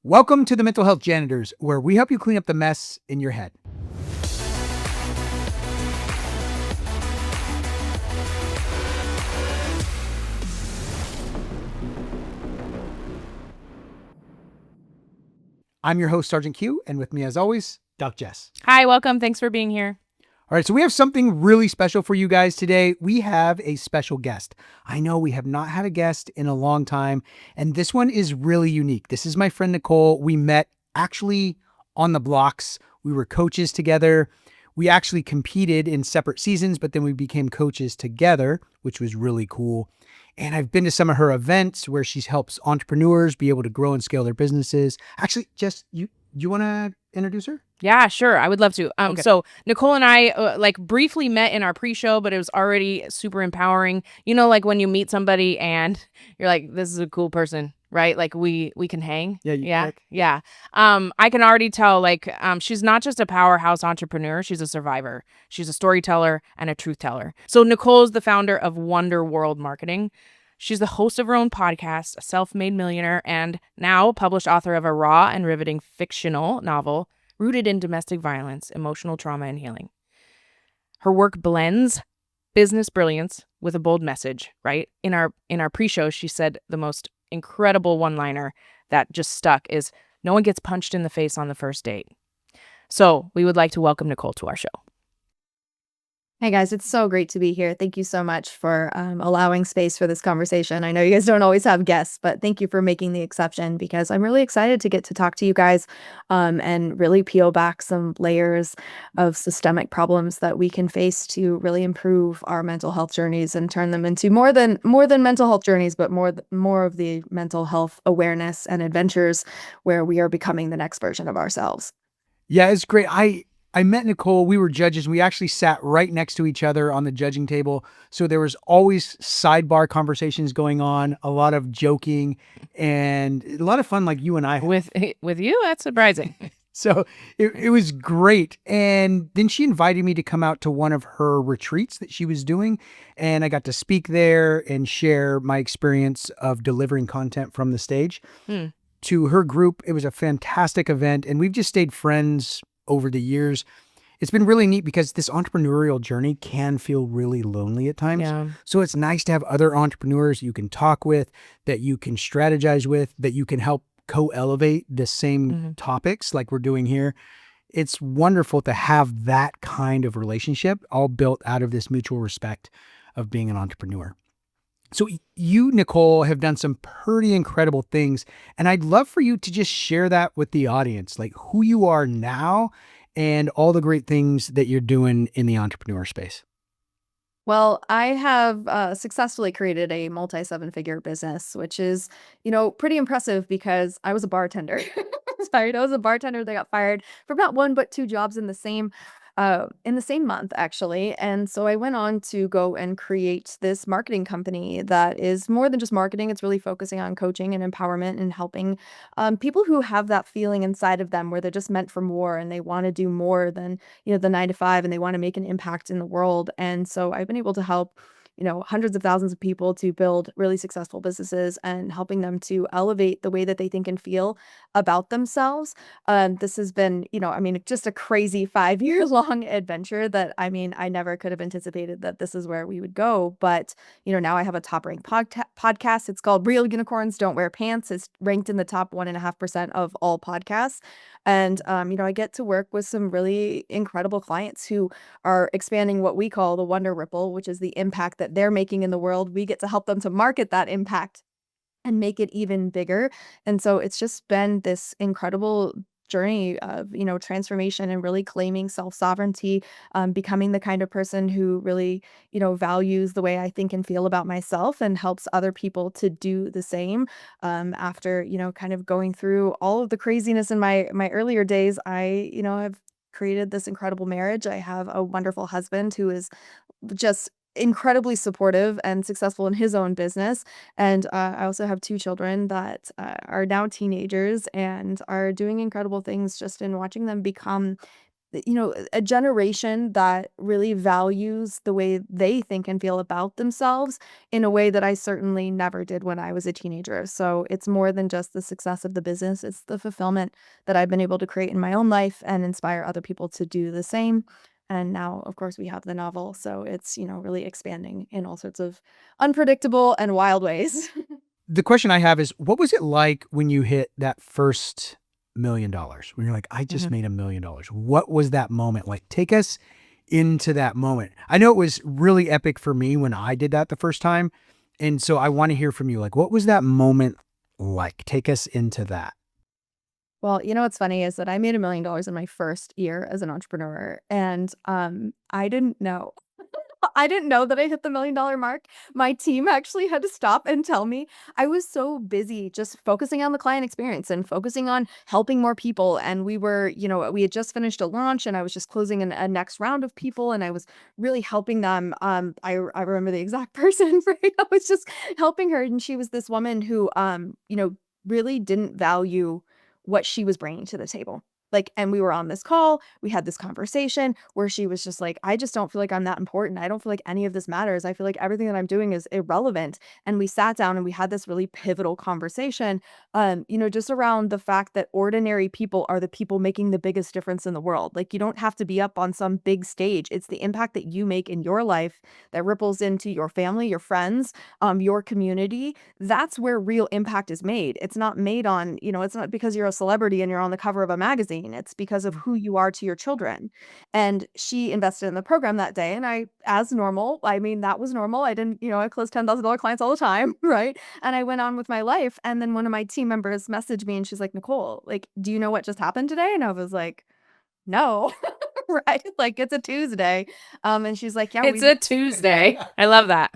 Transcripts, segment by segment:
Welcome to the Mental Health Janitors, where we help you clean up the mess in your head. I'm your host, Sergeant Q, and with me, as always, Doc Jess. Hi, welcome. Thanks for being here. All right, so we have something really special for you guys today. We have a special guest. I know we have not had a guest in a long time, and this one is really unique. This is my friend Nicole. We met actually on the blocks. We were coaches together. We actually competed in separate seasons, but then we became coaches together, which was really cool. And I've been to some of her events where she helps entrepreneurs be able to grow and scale their businesses. Actually, Jess, you want to introduce her? Yeah, sure. I would love to. Okay. So Nicole and I briefly met in our pre-show, but it was already super empowering. You know, like when you meet somebody and you're like, this is a cool person, right? Like we can hang. Yeah. Yeah. I can already tell she's not just a powerhouse entrepreneur, she's a survivor. She's a storyteller and a truth teller. So Nicole is the founder of Wonder World Marketing. She's the host of her own podcast, a self-made millionaire, and now published author of a raw and riveting fictional novel rooted in domestic violence, emotional trauma, and healing. Her work blends business brilliance with a bold message, right? In our pre-show, she said the most incredible one-liner that just stuck is, no one gets punched in the face on the first date. So we would like to welcome Nicole to our show. Hey guys, it's so great to be here. Thank you so much for allowing space for this conversation. I know you guys don't always have guests, but thank you for making the exception because I'm really excited to get to talk to you guys and really peel back some layers of systemic problems that we can face to really improve our mental health journeys and turn them into more than mental health journeys, but more of the mental health awareness and adventures where we are becoming the next version of ourselves. Yeah, it's great. I met Nicole. We were judges. We actually sat right next to each other on the judging table. So there was always sidebar conversations going on, a lot of joking, and a lot of fun like you and I had. With you? That's surprising. So it was great. And then she invited me to come out to one of her retreats that she was doing. And I got to speak there and share my experience of delivering content from the stage to her group. It was a fantastic event. And we've just stayed friends over the years. It's been really neat because this entrepreneurial journey can feel really lonely at times. Yeah. So it's nice to have other entrepreneurs you can talk with, that you can strategize with, that you can help co-elevate the same topics like we're doing here. It's wonderful to have that kind of relationship all built out of this mutual respect of being an entrepreneur. So you, Nicole, have done some pretty incredible things, and I'd love for you to just share that with the audience, like who you are now and all the great things that you're doing in the entrepreneur space. Well, I have successfully created a multi-seven-figure business, which is, pretty impressive because I was a bartender. Sorry, I was a bartender that got fired from not one but two jobs in the same month, actually. And so I went on to go and create this marketing company that is more than just marketing. It's really focusing on coaching and empowerment and helping people who have that feeling inside of them where they're just meant for more and they want to do more than the 9 to 5 and they want to make an impact in the world. And so I've been able to help hundreds of thousands of people to build really successful businesses and helping them to elevate the way that they think and feel about themselves. This has been, just a crazy 5 year long adventure that, I never could have anticipated that this is where we would go. But, now I have a top ranked podcast. It's called Real Unicorns Don't Wear Pants. It's ranked in the top 1.5% of all podcasts. And, I get to work with some really incredible clients who are expanding what we call the Wonder Ripple, which is the impact that they're making in the world. We get to help them to market that impact and make it even bigger. And so it's just been this incredible journey of, transformation and really claiming self-sovereignty, becoming the kind of person who really, values the way I think and feel about myself and helps other people to do the same. After, kind of going through all of the craziness in my earlier days, I, have created this incredible marriage. I have a wonderful husband who is just incredibly supportive and successful in his own business. And I also have two children that are now teenagers and are doing incredible things just in watching them become a generation that really values the way they think and feel about themselves in a way that I certainly never did when I was a teenager. So it's more than just the success of the business, it's the fulfillment that I've been able to create in my own life and inspire other people to do the same. And now, of course, we have the novel. So it's, really expanding in all sorts of unpredictable and wild ways. The question I have is, what was it like when you hit that first $1 million? When you're like, I just made $1 million. What was that moment like? Take us into that moment. I know it was really epic for me when I did that the first time. And so I want to hear from you. Like, what was that moment like? Take us into that. Well, what's funny is that I made $1 million in my first year as an entrepreneur, and I didn't know. I didn't know that I hit the $1 million mark. My team actually had to stop and tell me. I was so busy just focusing on the client experience and focusing on helping more people. And we had just finished a launch, and I was just closing a next round of people, and I was really helping them. I remember the exact person, right? I was just helping her, and she was this woman who, really didn't value what she was bringing to the table. And we were on this call, we had this conversation where she was just like, I just don't feel like I'm that important. I don't feel like any of this matters. I feel like everything that I'm doing is irrelevant. And we sat down and we had this really pivotal conversation, just around the fact that ordinary people are the people making the biggest difference in the world. Like, you don't have to be up on some big stage. It's the impact that you make in your life that ripples into your family, your friends, your community. That's where real impact is made. It's not made on, it's not because you're a celebrity and you're on the cover of a magazine. It's because of who you are to your children. And she invested in the program that day. And as normal, that was normal. I didn't, I closed $10,000 clients all the time. Right. And I went on with my life. And then one of my team members messaged me and she's like, Nicole, do you know what just happened today? And I was like, no. Right. It's a Tuesday. And she's like, yeah, It's a Tuesday. I love that.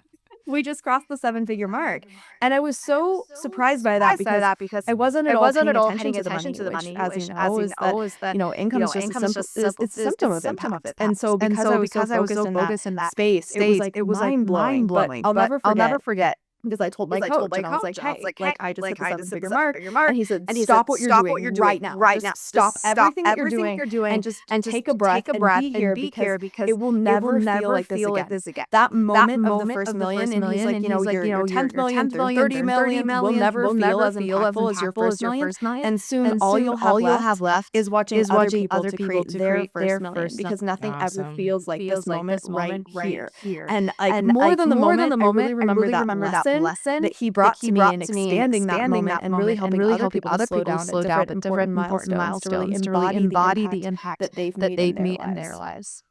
we just crossed the 7-figure mark. And I was so surprised by that because I wasn't at all paying attention to the money, which, as you know, is that, income is just it's a symptom of impact. And so because I was so focused in that space, it was mind-blowing. But I'll never forget. Because I told my coach, and I was like, hey, I just hit the 7-figure mark. And he said, stop what you're doing right now. Just stop everything that you're doing and just take a breath and be here because it will never feel like this again. That moment of the first million, and he's like, your 10th million, 30 million will never feel as impactful as your first million. And soon all you'll have left is watching other people to create their first million, because nothing ever feels like this moment right here. And more than the moment, I really remember that lesson that he brought to me in expanding that moment and really helping other people to slow down at different important milestones to really embody the impact that they've made in their lives.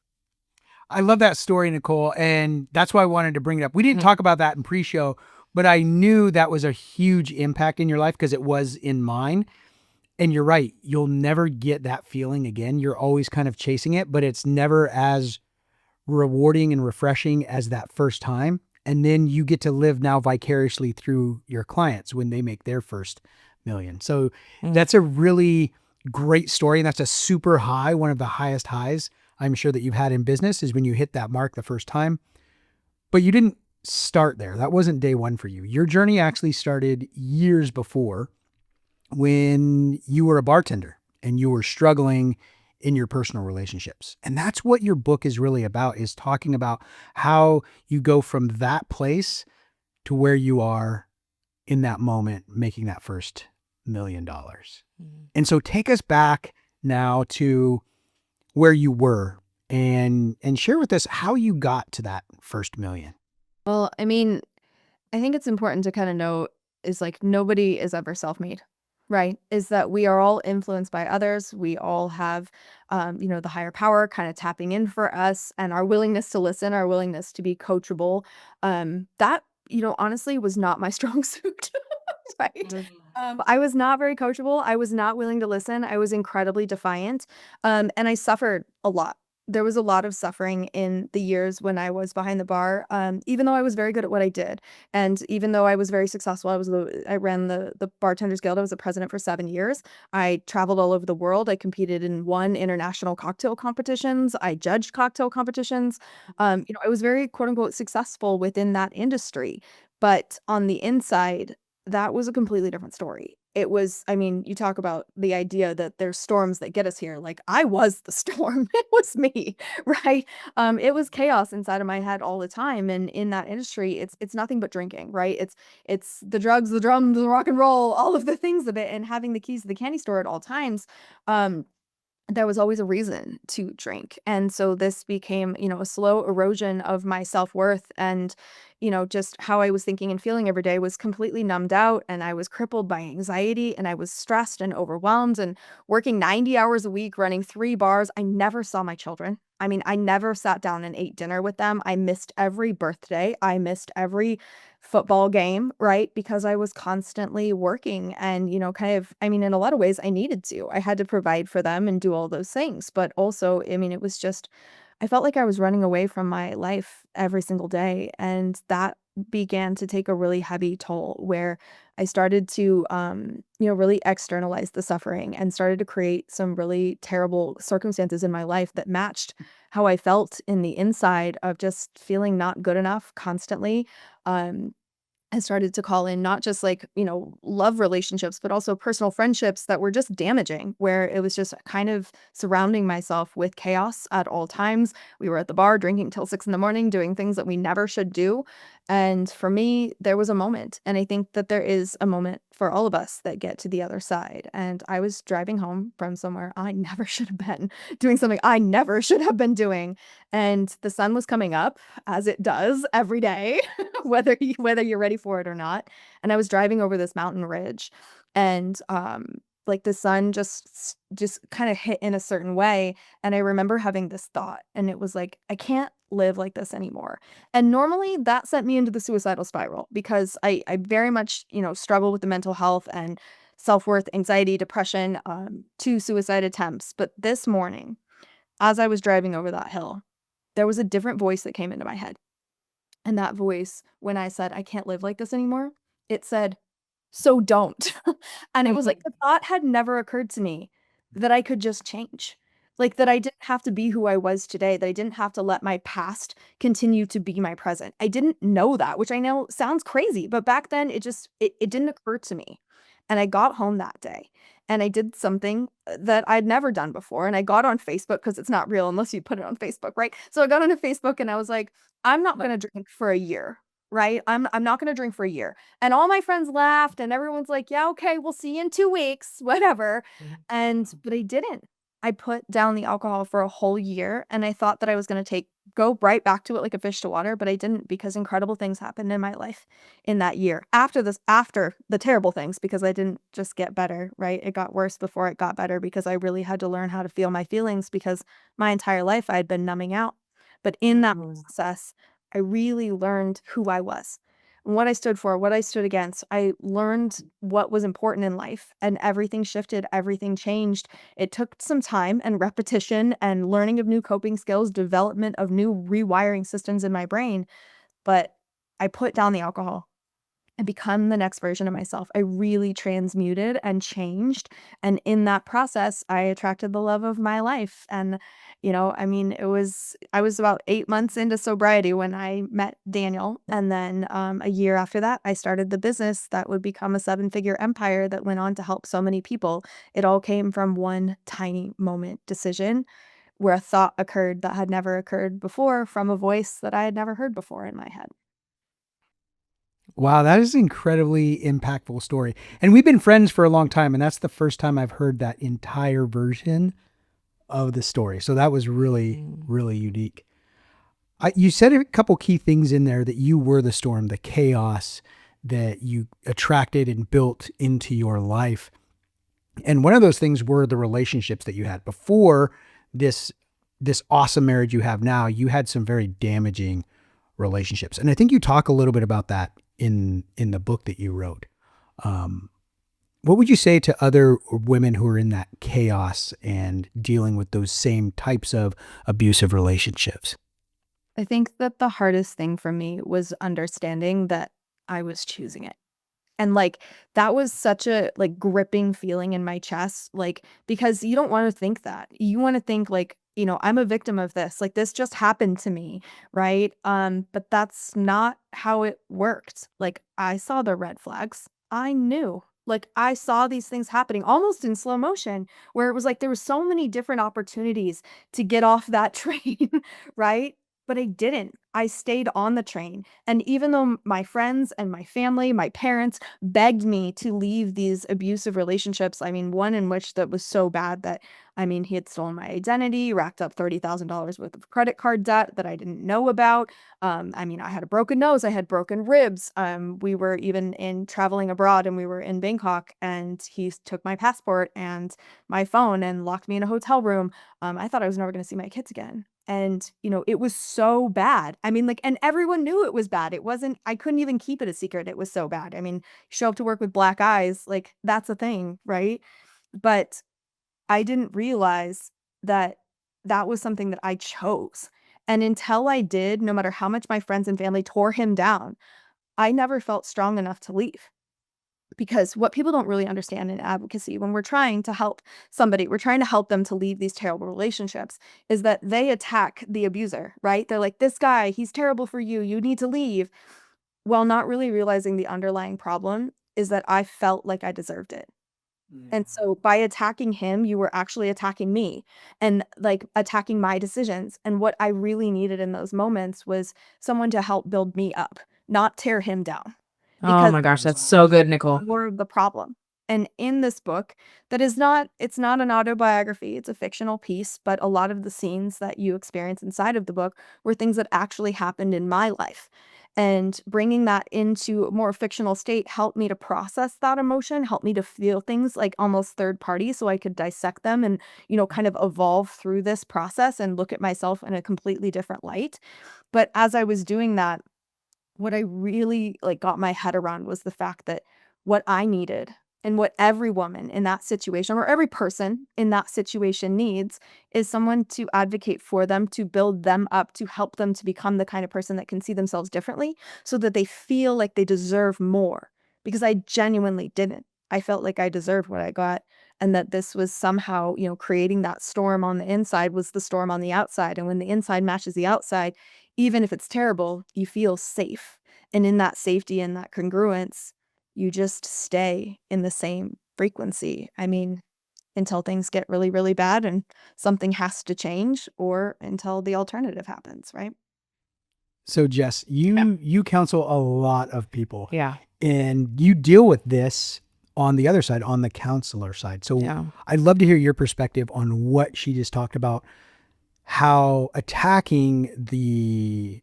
I love that story, Nicole. And that's why I wanted to bring it up. We didn't talk about that in pre-show, but I knew that was a huge impact in your life because it was in mine. And you're right. You'll never get that feeling again. You're always kind of chasing it, but it's never as rewarding and refreshing as that first time. And then you get to live now vicariously through your clients when they make their first million. So that's a really great story. And that's a super high, one of the highest highs I'm sure that you've had in business is when you hit that mark the first time. But you didn't start there. That wasn't day one for you. Your journey actually started years before when you were a bartender and you were struggling in your personal relationships. And that's what your book is really about, is talking about how you go from that place to where you are in that moment, making that first $1 million. And so take us back now to where you were and share with us how you got to that first million. Well, I think it's important to kind of know is nobody is ever self-made. Right. Is that we are all influenced by others. We all have, the higher power kind of tapping in for us, and our willingness to listen, our willingness to be coachable. That, honestly was not my strong suit. Right. I was not very coachable. I was not willing to listen. I was incredibly defiant. And I suffered a lot. There was a lot of suffering in the years when I was behind the bar, even though I was very good at what I did. And even though I was very successful, I ran the Bartenders Guild. I was the president for 7 years. I traveled all over the world. I competed in 1 international cocktail competitions. I judged cocktail competitions. I was very quote unquote successful within that industry. But on the inside, that was a completely different story. it was, I mean, you talk about the idea that there's storms that get us here. Like, I was the storm. It was me, right? It was chaos inside of my head all the time. And in that industry, it's nothing but drinking, right? It's the drugs, the drums, the rock and roll, all of the things of it, and having the keys to the candy store at all times. Um, there was always a reason to drink. And so this became, a slow erosion of my self-worth, and, just how I was thinking and feeling every day was completely numbed out, and I was crippled by anxiety, and I was stressed and overwhelmed and working 90 hours a week, running 3 bars. I never saw my children. I mean, I never sat down and ate dinner with them. I missed every birthday. I missed every football game, right? Because I was constantly working and, kind of, I mean, in a lot of ways, I needed to. I had to provide for them and do all those things. But also, I mean, it was just, I felt like I was running away from my life every single day. And that began to take a really heavy toll where I started to, really externalize the suffering and started to create some really terrible circumstances in my life that matched how I felt in the inside of just feeling not good enough constantly. Um, I started to call in not just like, love relationships, but also personal friendships that were just damaging, where it was just kind of surrounding myself with chaos at all times. We were at the bar drinking till 6 in the morning, doing things that we never should do. And for me, there was a moment. And I think that there is a moment for all of us that get to the other side. And I was driving home from somewhere I never should have been, doing something I never should have been doing. And the sun was coming up, as it does every day, whether you're ready for it or not. And I was driving over this mountain ridge, and like the sun just kind of hit in a certain way, and I remember having this thought, and it was like, I can't live like this anymore. And normally that sent me into the suicidal spiral, because I very much, struggle with the mental health and self-worth, anxiety, depression, 2 suicide attempts. But this morning, as I was driving over that hill, there was a different voice that came into my head. And that voice, when I said, I can't live like this anymore, it said, so don't. And it was like, the thought had never occurred to me that I could just change. Like, that I didn't have to be who I was today, that I didn't have to let my past continue to be my present. I didn't know that, which I know sounds crazy, but back then it didn't occur to me. And I got home that day and I did something that I'd never done before. And I got on Facebook, because it's not real unless you put it on Facebook, right? So I got onto Facebook and I was like, I'm not gonna drink for a year, right? I'm not gonna drink for a year. And all my friends laughed and everyone's like, yeah, okay, we'll see you in 2 weeks, whatever. But I didn't. I put down the alcohol for a whole year, and I thought that I was gonna go right back to it like a fish to water, but I didn't, because incredible things happened in my life in that year. After the terrible things, because I didn't just get better, right? It got worse before it got better, because I really had to learn how to feel my feelings, because my entire life I had been numbing out. But in that process, I really learned who I was, and what I stood for, what I stood against. I learned what was important in life, and everything shifted, everything changed. It took some time and repetition and learning of new coping skills, development of new rewiring systems in my brain. But I put down the alcohol and become the next version of myself. I really transmuted and changed. And in that process, I attracted the love of my life. And, I mean, I was about 8 months into sobriety when I met Daniel. And then a year after that, I started the business that would become a 7-figure empire that went on to help so many people. It all came from one tiny moment decision, where a thought occurred that had never occurred before, from a voice that I had never heard before in my head. Wow, that is an incredibly impactful story. And we've been friends for a long time, and that's the first time I've heard that entire version of the story. So that was really, really unique. You said a couple key things in there: that you were the storm, the chaos that you attracted and built into your life. And one of those things were the relationships that you had before this awesome marriage you have now. You had some very damaging relationships. And I think you talk a little bit about that in the book that you wrote. What would you say to other women who are in that chaos and dealing with those same types of abusive relationships? I think that the hardest thing for me was understanding that I was choosing it. And like, that was such a like gripping feeling in my chest, like, because you don't want to think that. You want to think like, I'm a victim of this. Like, this just happened to me, right? But that's not how it worked. Like, I saw the red flags. I knew Like, I saw these things happening almost in slow motion, where it was like there were so many different opportunities to get off that train, right? But I didn't. I stayed on the train. And even though my friends and my family, my parents begged me to leave these abusive relationships, I mean, one in which that was so bad that, I mean, he had stolen my identity, racked up $30,000 worth of credit card debt that I didn't know about. I mean, I had a broken nose, I had broken ribs. We were even in traveling abroad and we were in Bangkok, and he took my passport and my phone and locked me in a hotel room. I thought I was never going to see my kids again. And, it was so bad. I mean, like, and everyone knew it was bad. It wasn't, I couldn't even keep it a secret. It was so bad. I mean, show up to work with black eyes, like, that's a thing, right? But I didn't realize that that was something that I chose. And until I did, no matter how much my friends and family tore him down, I never felt strong enough to leave. Because what people don't really understand in advocacy, when we're trying to help somebody, we're trying to help them to leave these terrible relationships, is that they attack the abuser, right? They're like, this guy, he's terrible for you. You need to leave. While not really realizing the underlying problem is that I felt like I deserved it. And so by attacking him, you were actually attacking me and like attacking my decisions. And what I really needed in those moments was someone to help build me up, not tear him down. Oh Because my gosh, that's so good, Nicole. were the problem. And in this book, it's not an autobiography, it's a fictional piece, but a lot of the scenes that you experience inside of the book were things that actually happened in my life. And bringing that into a more fictional state helped me to process that emotion, helped me to feel things like almost third party so I could dissect them and, kind of evolve through this process and look at myself in a completely different light. But as I was doing that, what I really, like, got my head around was the fact that what I needed and what every woman in that situation or every person in that situation needs is someone to advocate for them, to build them up, to help them to become the kind of person that can see themselves differently so that they feel like they deserve more. Because I genuinely didn't. I felt like I deserved what I got, and that this was somehow, creating that storm on the inside was the storm on the outside. And when the inside matches the outside, even if it's terrible, you feel safe. And in that safety and that congruence, you just stay in the same frequency. I mean, until things get really, really bad and something has to change, or until the alternative happens, right? So Jess, you counsel a lot of people. Yeah. And you deal with this on the other side, on the counselor side. So Yeah. I'd love to hear your perspective on what she just talked about, how attacking the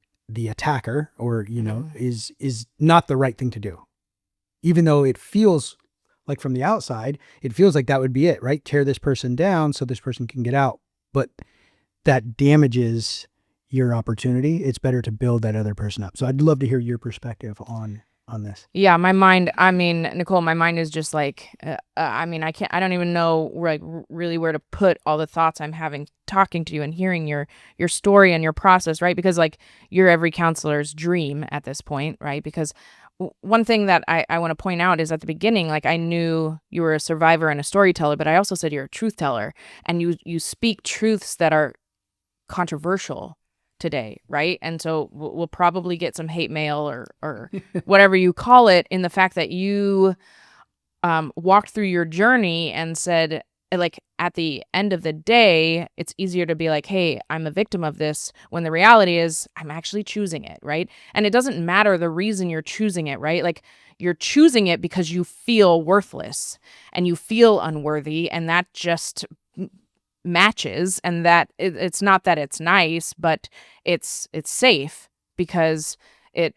attacker or, is not the right thing to do. Even though it feels like from the outside, it feels like that would be it, right? Tear this person down so this person can get out. But that damages your opportunity. It's better to build that other person up. So I'd love to hear your perspective on this. Yeah, my mind, I mean, Nicole, my mind is just like, I mean, I don't even know like really where to put all the thoughts I'm having talking to you and hearing your story and your process, right? Because like you're every counselor's dream at this point, right? Because one thing that I want to point out is at the beginning, like I knew you were a survivor and a storyteller, but I also said you're a truth teller, and you speak truths that are controversial today, right? And so we'll probably get some hate mail or whatever you call it, in the fact that you walked through your journey and said, like, at the end of the day, it's easier to be like, hey, I'm a victim of this, when the reality is I'm actually choosing it, right? And it doesn't matter the reason you're choosing it, right? Like, you're choosing it because you feel worthless and you feel unworthy, and that just matches. And that it's not that it's nice, but it's safe because it,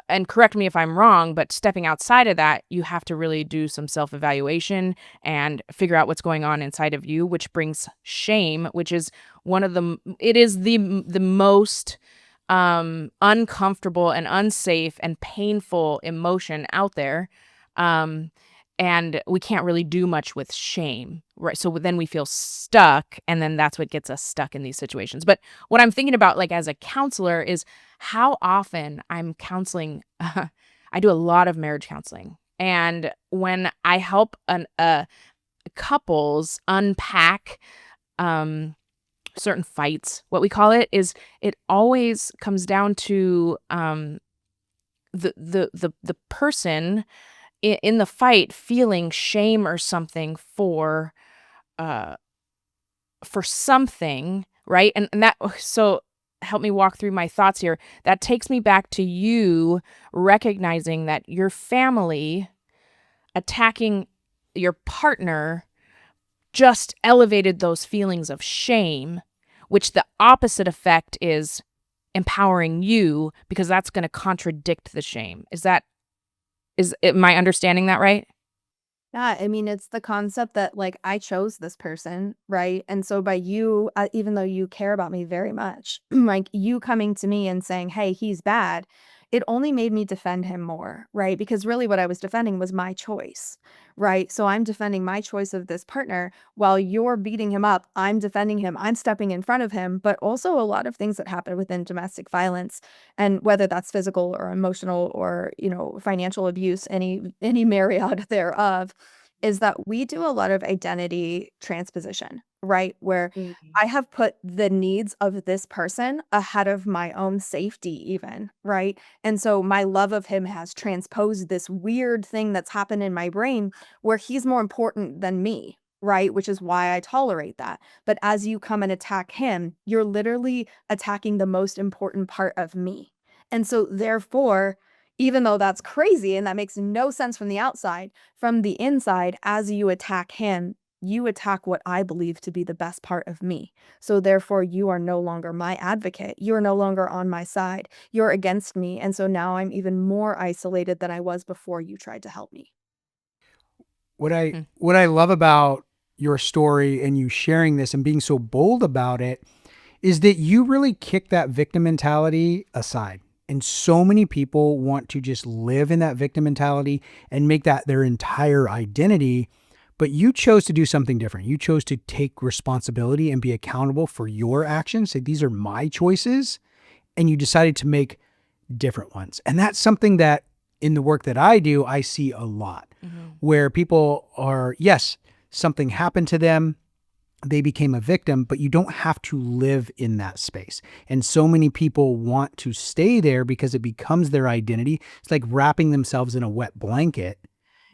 and correct me if I'm wrong, but stepping outside of that, you have to really do some self-evaluation and figure out what's going on inside of you, which brings shame, which is the most uncomfortable and unsafe and painful emotion out there. And we can't really do much with shame, right? So then we feel stuck, and then that's what gets us stuck in these situations. But what I'm thinking about, like, as a counselor is how often I'm counseling. I do a lot of marriage counseling. And when I help couples unpack certain fights, what we call it, is it always comes down to the person in the fight feeling shame or something for something, right? And that, so help me walk through my thoughts here. That takes me back to you recognizing that your family attacking your partner just elevated those feelings of shame, which the opposite effect is empowering you, because that's going to contradict the shame. Am I understanding that right? Yeah, I mean, it's the concept that like I chose this person, right? And so by you, even though you care about me very much, like you coming to me and saying, "Hey, he's bad," it only made me defend him more, right? Because really what I was defending was my choice, right? So I'm defending my choice of this partner while you're beating him up. I'm defending him. I'm stepping in front of him, but also a lot of things that happen within domestic violence, and whether that's physical or emotional or, financial abuse, any myriad thereof, is that we do a lot of identity transposition, right? Where I have put the needs of this person ahead of my own safety, even, right? And so my love of him has transposed this weird thing that's happened in my brain where he's more important than me, right? Which is why I tolerate that. But as you come and attack him, you're literally attacking the most important part of me. And so, therefore, even though that's crazy and that makes no sense from the inside, as you attack him, you attack what I believe to be the best part of me. So therefore, you are no longer my advocate. You are no longer on my side. You're against me. And so now I'm even more isolated than I was before you tried to help me. What I love about your story and you sharing this and being so bold about it is that you really kick that victim mentality aside. And so many people want to just live in that victim mentality and make that their entire identity. But you chose to do something different. You chose to take responsibility and be accountable for your actions. Say, these are my choices. And you decided to make different ones. And that's something that in the work that I do, I see a lot where people are, yes, something happened to them. They became a victim, but you don't have to live in that space. And so many people want to stay there because it becomes their identity. It's like wrapping themselves in a wet blanket.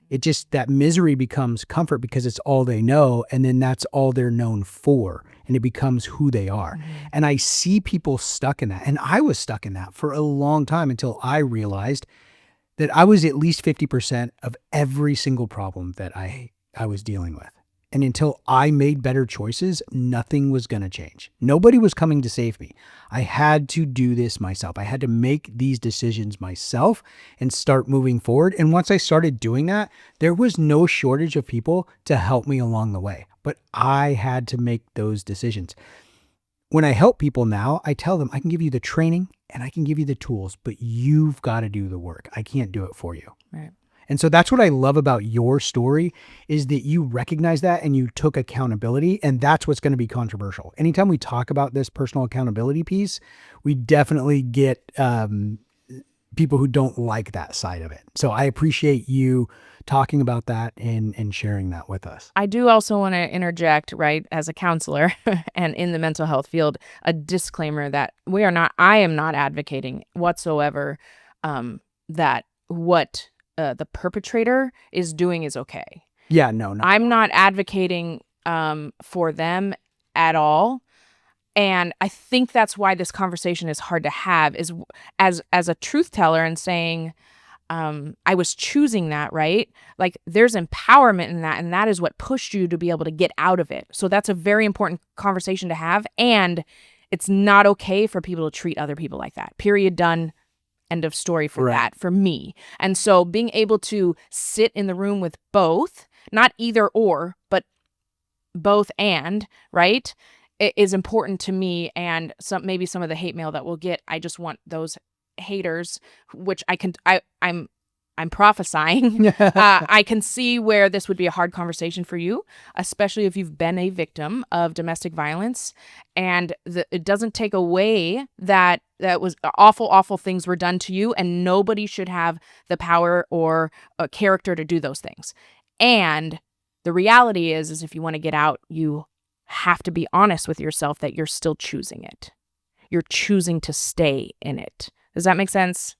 It just, that misery becomes comfort because it's all they know. And then that's all they're known for. And it becomes who they are. And I see people stuck in that. And I was stuck in that for a long time until I realized that I was at least 50% of every single problem that I was dealing with. And until I made better choices, nothing was going to change. Nobody was coming to save me. I had to do this myself. I had to make these decisions myself and start moving forward. And once I started doing that, there was no shortage of people to help me along the way. But I had to make those decisions. When I help people now, I tell them I can give you the training and I can give you the tools, but you've got to do the work. I can't do it for you. Right. And so that's what I love about your story is that you recognize that and you took accountability, and that's what's going to be controversial. Anytime we talk about this personal accountability piece, we definitely get people who don't like that side of it. So I appreciate you talking about that and sharing that with us. I do also want to interject, right, as a counselor and in the mental health field, a disclaimer that I am not advocating whatsoever that what the perpetrator is doing is okay. Yeah, no. I'm not advocating for them at all. And I think that's why this conversation is hard to have, is as a truth teller and saying, I was choosing that, right? Like there's empowerment in that. And that is what pushed you to be able to get out of it. So that's a very important conversation to have. And it's not okay for people to treat other people like that. Period. Done. End of story for that, for me. And so being able to sit in the room with both, not either or, but both and, right, it is important to me. And maybe some of the hate mail that we'll get, I just want those haters, which I'm prophesying. I can see where this would be a hard conversation for you, especially if you've been a victim of domestic violence. And it doesn't take away that was awful things were done to you, and nobody should have the power or a character to do those things. And the reality is if you want to get out, you have to be honest with yourself that you're still choosing it. You're choosing to stay in it. Does that make sense?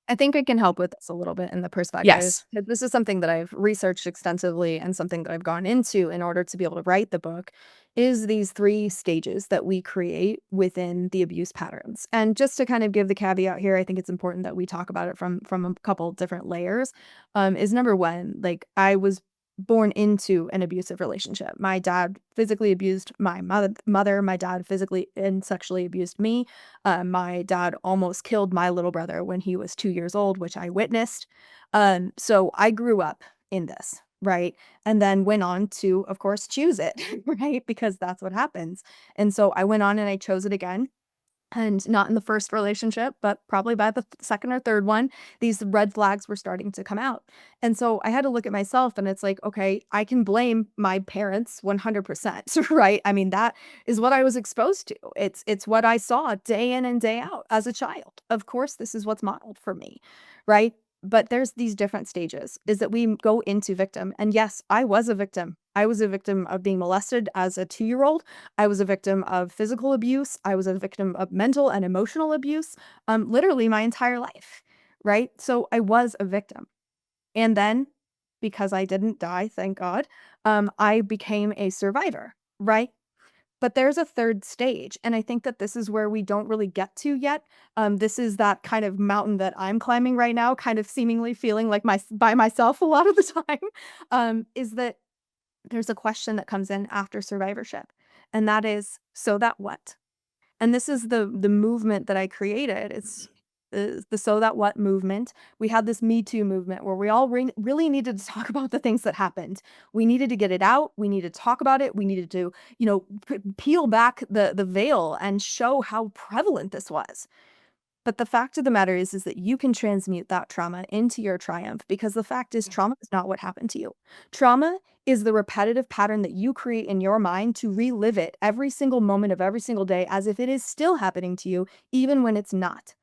I think I can help with this a little bit in the perspective. Yes. This is something that I've researched extensively and something that I've gone into in order to be able to write the book is these 3 stages that we create within the abuse patterns. And just to kind of give the caveat here, I think it's important that we talk about it from a couple different layers. Is number 1, like I was born into an abusive relationship. My dad physically abused my mother, my dad physically and sexually abused me. My dad almost killed my little brother when he was 2 years old, which I witnessed. So I grew up in this, right? And then went on to, of course, choose it, right? Because that's what happens. And so I went on and I chose it again. And not in the first relationship, but probably by the second or third one, these red flags were starting to come out. And so I had to look at myself and it's like, okay, I can blame my parents 100%, right? I mean, that is what I was exposed to. It's what I saw day in and day out as a child. Of course, this is what's modeled for me, right? But there's these different stages is that we go into victim. And yes, I was a victim. I was a victim of being molested as a 2-year-old. I was a victim of physical abuse. I was a victim of mental and emotional abuse, literally my entire life, right? So I was a victim. And then, because I didn't die, thank God, I became a survivor, right? But there's a third stage, and I think that this is where we don't really get to yet. This is that kind of mountain that I'm climbing right now, kind of seemingly feeling like by myself a lot of the time. Is that there's a question that comes in after survivorship, and that is, so that what? And this is the movement that I created. It's the So That What movement. We had this Me Too movement where we all really needed to talk about the things that happened. We needed to get it out. We needed to talk about it. We needed to, peel back the veil and show how prevalent this was. But the fact of the matter is that you can transmute that trauma into your triumph because the fact is trauma is not what happened to you. Trauma is the repetitive pattern that you create in your mind to relive it every single moment of every single day as if it is still happening to you, even when it's not.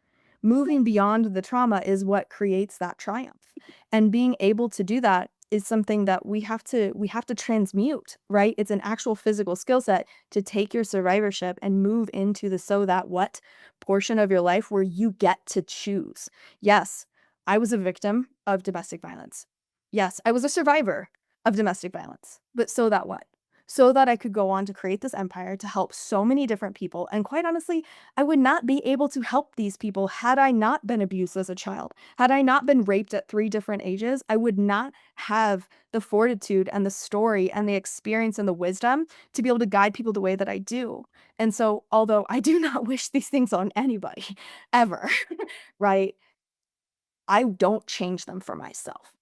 Moving beyond the trauma is what creates that triumph. And being able to do that is something that we have to transmute, right? It's an actual physical skill set to take your survivorship and move into the so that what portion of your life where you get to choose. Yes, I was a victim of domestic violence. Yes, I was a survivor of domestic violence. But so that what? So that I could go on to create this empire to help so many different people. And quite honestly, I would not be able to help these people had I not been abused as a child. Had I not been raped at 3 different ages, I would not have the fortitude and the story and the experience and the wisdom to be able to guide people the way that I do. And so, although I do not wish these things on anybody ever, right? I don't change them for myself.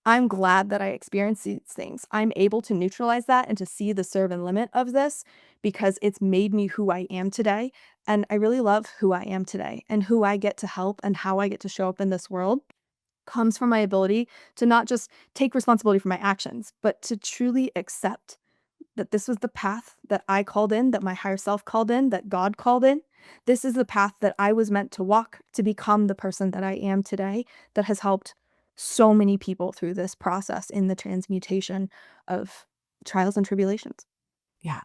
I'm glad that I experienced these things. I'm able to neutralize that and to see the serve and limit of this because it's made me who I am today. And I really love who I am today and who I get to help and how I get to show up in this world comes from my ability to not just take responsibility for my actions, but to truly accept that this was the path that I called in, that my higher self called in, that God called in. This is the path that I was meant to walk to become the person that I am today that has helped so many people through this process in the transmutation of trials and tribulations. Yeah.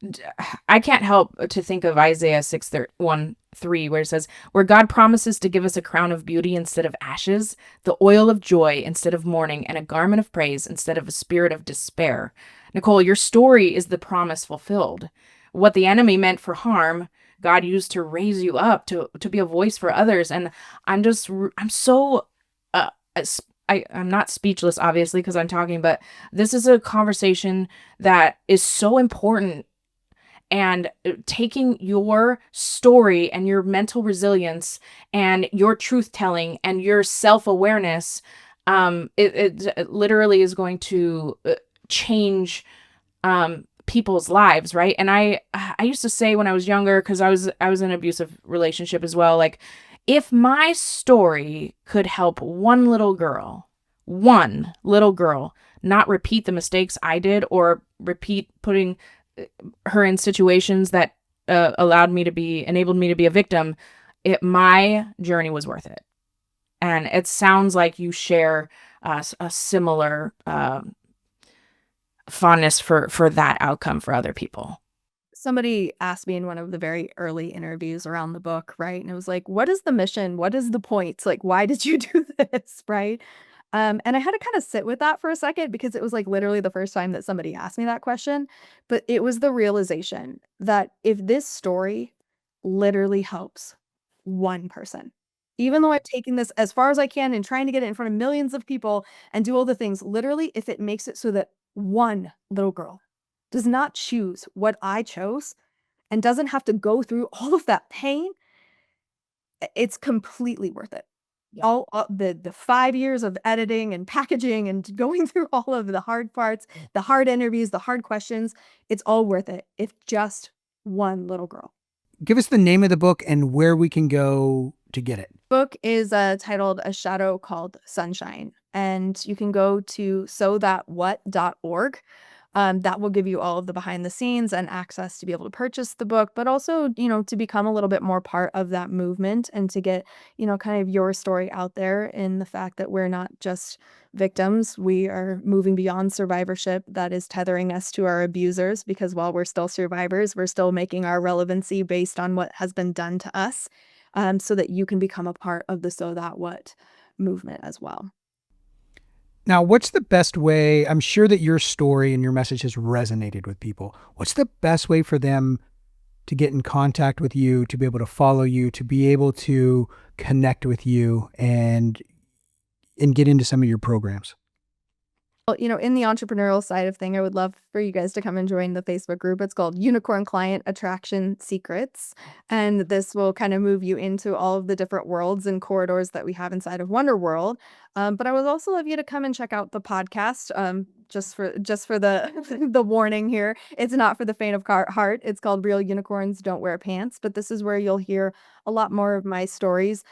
D- I can't help to think of Isaiah 6:1-3, where it says, where God promises to give us a crown of beauty instead of ashes, the oil of joy instead of mourning, and a garment of praise instead of a spirit of despair. Nicole, your story is the promise fulfilled. What the enemy meant for harm, God used to raise you up to be a voice for others. And I'm so, I'm not speechless, obviously, because I'm talking, but this is a conversation that is so important. And taking your story and your mental resilience and your truth telling and your self-awareness, it literally is going to change people's lives, right? And I used to say when I was younger, because I was in an abusive relationship as well, like, if my story could help one little girl not repeat the mistakes I did or repeat putting her in situations that enabled me to be a victim, my journey was worth it. And it sounds like you share a similar fondness for that outcome for other people. Somebody asked me in one of the very early interviews around the book, right? And it was like, what is the mission? What is the point? Like, why did you do this, right? And I had to kind of sit with that for a second because it was like literally the first time that somebody asked me that question. But it was the realization that if this story literally helps one person, even though I've taken this as far as I can and trying to get it in front of millions of people and do all the things, literally, if it makes it so that one little girl does not choose what I chose and doesn't have to go through all of that pain, it's completely worth it. Yeah. All the 5 years of editing and packaging and going through all of the hard parts, the hard interviews, the hard questions, it's all worth it if just one little girl. Give us the name of the book and where we can go to get it. Book is titled A Shadow Called Sunshine, and you can go to sothatwhat.org. That will give you all of the behind the scenes and access to be able to purchase the book, but also, to become a little bit more part of that movement and to get, kind of your story out there in the fact that we're not just victims. We are moving beyond survivorship that is tethering us to our abusers, because while we're still survivors, we're still making our relevancy based on what has been done to us, so that you can become a part of the So That What movement as well. Now, what's the best way? I'm sure that your story and your message has resonated with people. What's the best way for them to get in contact with you, to be able to follow you, to be able to connect with you and get into some of your programs? Well, in the entrepreneurial side of thing, I would love for you guys to come and join the Facebook group. It's called Unicorn Client Attraction Secrets. And this will kind of move you into all of the different worlds and corridors that we have inside of Wonder World. But I would also love you to come and check out the podcast. Just for the the warning here, it's not for the faint of heart. It's called Real Unicorns Don't Wear Pants. But this is where you'll hear a lot more of my stories,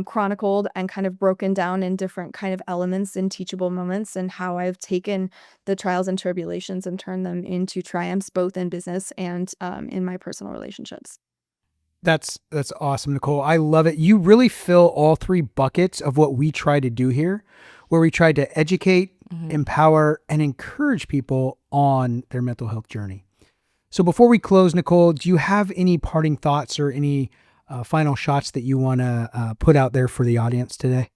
chronicled and kind of broken down in different kind of elements and teachable moments, and how I've taken the trials and tribulations and turned them into triumphs, both in business and in my personal relationships. That's awesome, Nicole. I love it. You really fill all three buckets of what we try to do here, where we try to educate, empower, and encourage people on their mental health journey. So before we close, Nicole, do you have any parting thoughts or any final shots that you want to put out there for the audience today?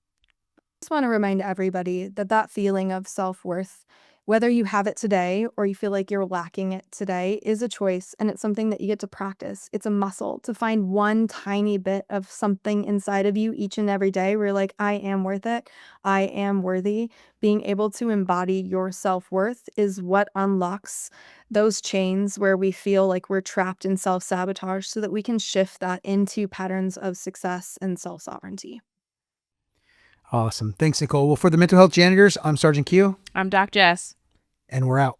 Just want to remind everybody that that feeling of self-worth, whether you have it today or you feel like you're lacking it today, is a choice, and it's something that you get to practice. It's a muscle to find one tiny bit of something inside of you each and every day where you're like, I am worth it. I am worthy. Being able to embody your self-worth is what unlocks those chains where we feel like we're trapped in self-sabotage, so that we can shift that into patterns of success and self-sovereignty. Awesome. Thanks, Nicole. Well, for the Mental Health Janitors, I'm Sergeant Q, I'm Doc Jess. and we're out.